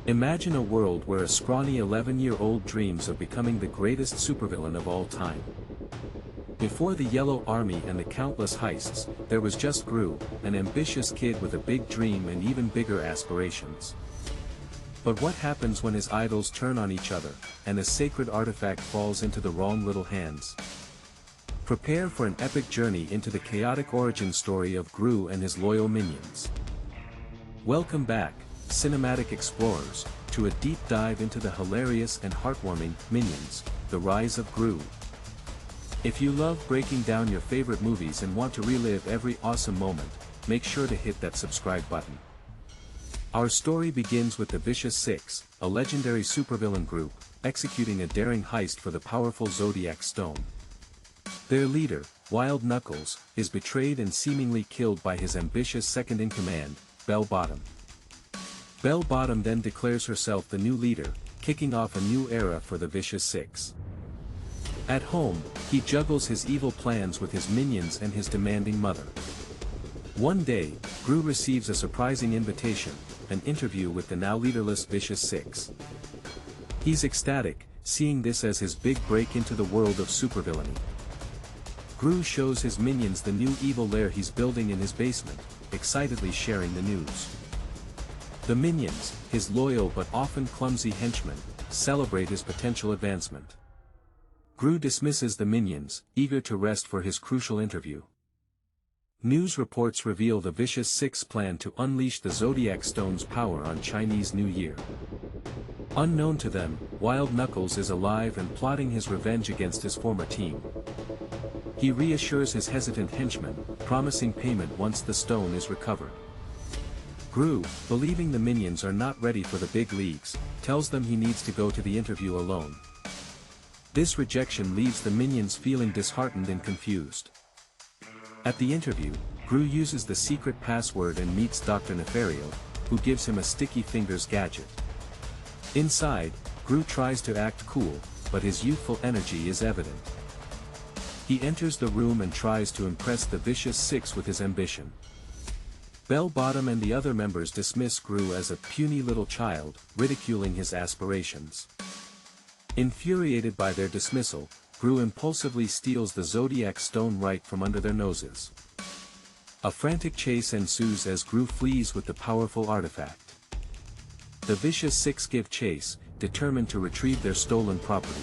Imagine a world where a scrawny 11-year-old dreams of becoming the greatest supervillain of all time. Before the Yellow Army and the countless heists, there was just Gru, an ambitious kid with a big dream and even bigger aspirations. But what happens when his idols turn on each other, and a sacred artifact falls into the wrong little hands? Prepare for an epic journey into the chaotic origin story of Gru and his loyal minions. Welcome back, cinematic explorers, to a deep dive into the hilarious and heartwarming Minions: The Rise of Gru. If you love breaking down your favorite movies and want to relive every awesome moment, make sure to hit that subscribe button. Our story begins with the Vicious Six, a legendary supervillain group, executing a daring heist for the powerful Zodiac Stone. Their leader, Wild Knuckles, is betrayed and seemingly killed by his ambitious second-in-command, Bell Bottom. Bell Bottom then declares herself the new leader, kicking off a new era for the Vicious Six. At home, he juggles his evil plans with his minions and his demanding mother. One day, Gru receives a surprising invitation, an interview with the now leaderless Vicious Six. He's ecstatic, seeing this as his big break into the world of supervillainy. Gru shows his minions the new evil lair he's building in his basement, excitedly sharing the news. The minions, his loyal but often clumsy henchmen, celebrate his potential advancement. Gru dismisses the minions, eager to rest for his crucial interview. News reports reveal the Vicious Six plan to unleash the Zodiac Stone's power on Chinese New Year. Unknown to them, Wild Knuckles is alive and plotting his revenge against his former team. He reassures his hesitant henchmen, promising payment once the stone is recovered. Gru, believing the minions are not ready for the big leagues, tells them he needs to go to the interview alone. This rejection leaves the minions feeling disheartened and confused. At the interview, Gru uses the secret password and meets Dr. Nefario, who gives him a sticky fingers gadget. Inside, Gru tries to act cool, but his youthful energy is evident. He enters the room and tries to impress the Vicious Six with his ambition. Bell Bottom and the other members dismiss Gru as a puny little child, ridiculing his aspirations. Infuriated by their dismissal, Gru impulsively steals the Zodiac Stone right from under their noses. A frantic chase ensues as Gru flees with the powerful artifact. The Vicious Six give chase, determined to retrieve their stolen property.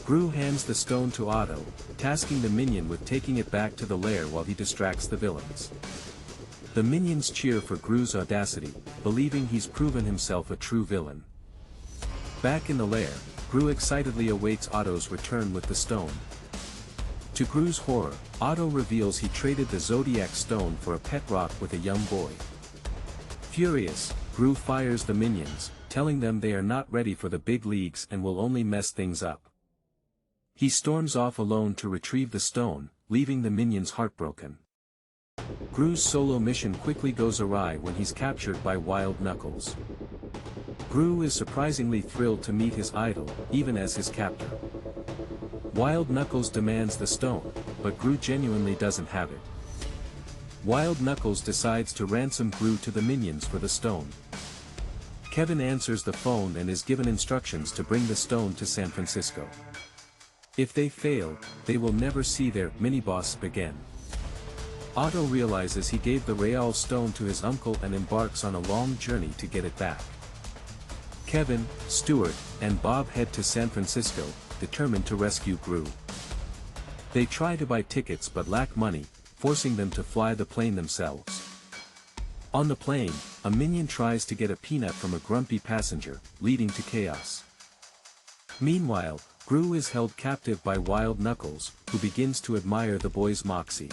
Gru hands the stone to Otto, tasking the minion with taking it back to the lair while he distracts the villains. The minions cheer for Gru's audacity, believing he's proven himself a true villain. Back in the lair, Gru excitedly awaits Otto's return with the stone. To Gru's horror, Otto reveals he traded the Zodiac Stone for a pet rock with a young boy. Furious, Gru fires the minions, telling them they are not ready for the big leagues and will only mess things up. He storms off alone to retrieve the stone, leaving the minions heartbroken. Gru's solo mission quickly goes awry when he's captured by Wild Knuckles. Gru is surprisingly thrilled to meet his idol, even as his captor. Wild Knuckles demands the stone, but Gru genuinely doesn't have it. Wild Knuckles decides to ransom Gru to the minions for the stone. Kevin answers the phone and is given instructions to bring the stone to San Francisco. If they fail, they will never see their mini-boss again. Otto realizes he gave the Real Stone to his uncle and embarks on a long journey to get it back. Kevin, Stuart, and Bob head to San Francisco, determined to rescue Gru. They try to buy tickets but lack money, forcing them to fly the plane themselves. On the plane, a minion tries to get a peanut from a grumpy passenger, leading to chaos. Meanwhile, Gru is held captive by Wild Knuckles, who begins to admire the boy's moxie.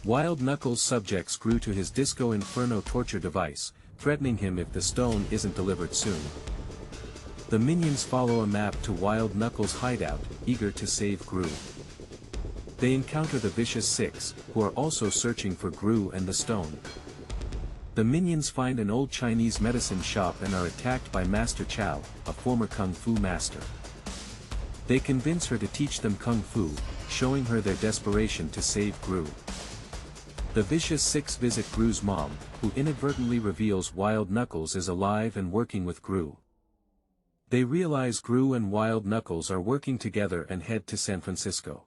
Wild Knuckles subjects Gru to his Disco Inferno torture device, threatening him if the stone isn't delivered soon. The minions follow a map to Wild Knuckles' hideout, eager to save Gru. They encounter the Vicious Six, who are also searching for Gru and the stone. The minions find an old Chinese medicine shop and are attacked by Master Chow, a former Kung Fu master. They convince her to teach them Kung Fu, showing her their desperation to save Gru. The Vicious Six visit Gru's mom, who inadvertently reveals Wild Knuckles is alive and working with Gru. They realize Gru and Wild Knuckles are working together and head to San Francisco.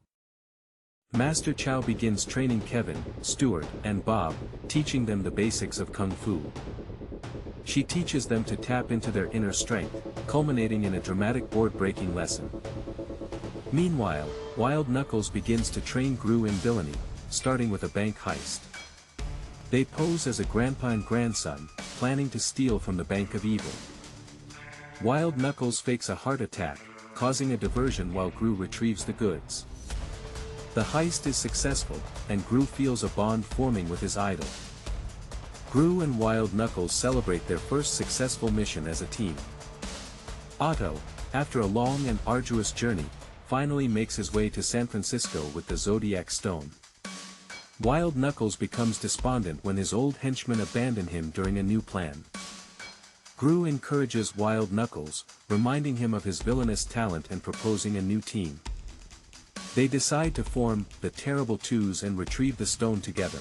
Master Chow begins training Kevin, Stuart, and Bob, teaching them the basics of Kung Fu. She teaches them to tap into their inner strength, culminating in a dramatic board-breaking lesson. Meanwhile, Wild Knuckles begins to train Gru in villainy, starting with a bank heist. They pose as a grandpa and grandson, planning to steal from the Bank of Evil. Wild Knuckles fakes a heart attack, causing a diversion while Gru retrieves the goods. The heist is successful, and Gru feels a bond forming with his idol. Gru and Wild Knuckles celebrate their first successful mission as a team. Otto, after a long and arduous journey, finally makes his way to San Francisco with the Zodiac Stone. Wild Knuckles becomes despondent when his old henchmen abandon him during a new plan. Gru encourages Wild Knuckles, reminding him of his villainous talent and proposing a new team. They decide to form the Terrible Twos and retrieve the stone together.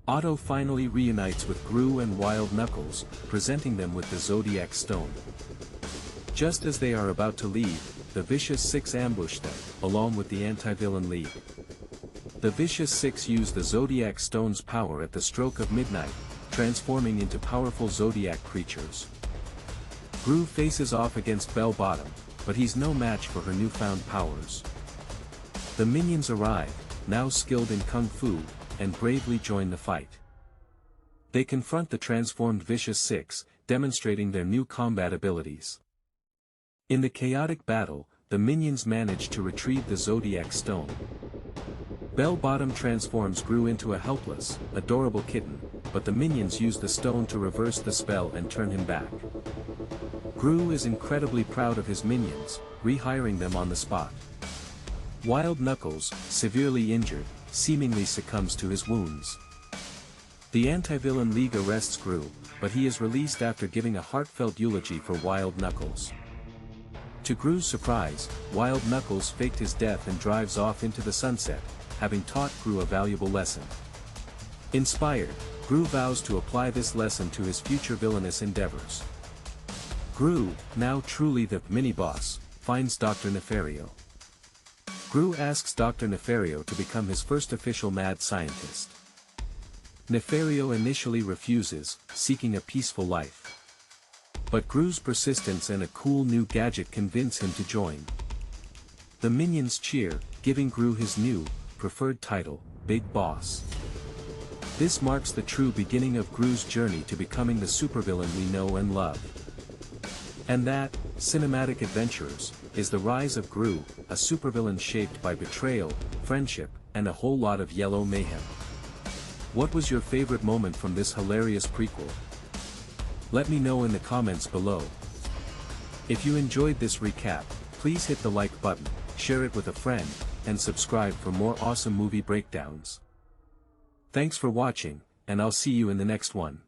Otto finally reunites with Gru and Wild Knuckles, presenting them with the Zodiac Stone. Just as they are about to leave, the Vicious Six ambush them, along with the Anti-Villain League. The Vicious Six use the Zodiac Stone's power at the stroke of midnight, transforming into powerful Zodiac creatures. Gru faces off against Bell Bottom, but he's no match for her newfound powers. The minions arrive, now skilled in Kung Fu, and bravely join the fight. They confront the transformed Vicious Six, demonstrating their new combat abilities. In the chaotic battle, the minions manage to retrieve the Zodiac Stone. Bell Bottom transforms Gru into a helpless, adorable kitten, but the minions use the stone to reverse the spell and turn him back. Gru is incredibly proud of his minions, rehiring them on the spot. Wild Knuckles, severely injured, seemingly succumbs to his wounds. The Anti-Villain League arrests Gru, but he is released after giving a heartfelt eulogy for Wild Knuckles. To Gru's surprise, Wild Knuckles faked his death and drives off into the sunset, having taught Gru a valuable lesson. Inspired, Gru vows to apply this lesson to his future villainous endeavors. Gru, now truly the mini-boss, finds Dr. Nefario. Gru asks Dr. Nefario to become his first official mad scientist. Nefario initially refuses, seeking a peaceful life. But Gru's persistence and a cool new gadget convince him to join. The minions cheer, giving Gru his new, preferred title, Big Boss. This marks the true beginning of Gru's journey to becoming the supervillain we know and love. And that, cinematic adventurers, is the rise of Gru, a supervillain shaped by betrayal, friendship, and a whole lot of yellow mayhem. What was your favorite moment from this hilarious prequel? Let me know in the comments below. If you enjoyed this recap, please hit the like button, share it with a friend, and subscribe for more awesome movie breakdowns. Thanks for watching, and I'll see you in the next one.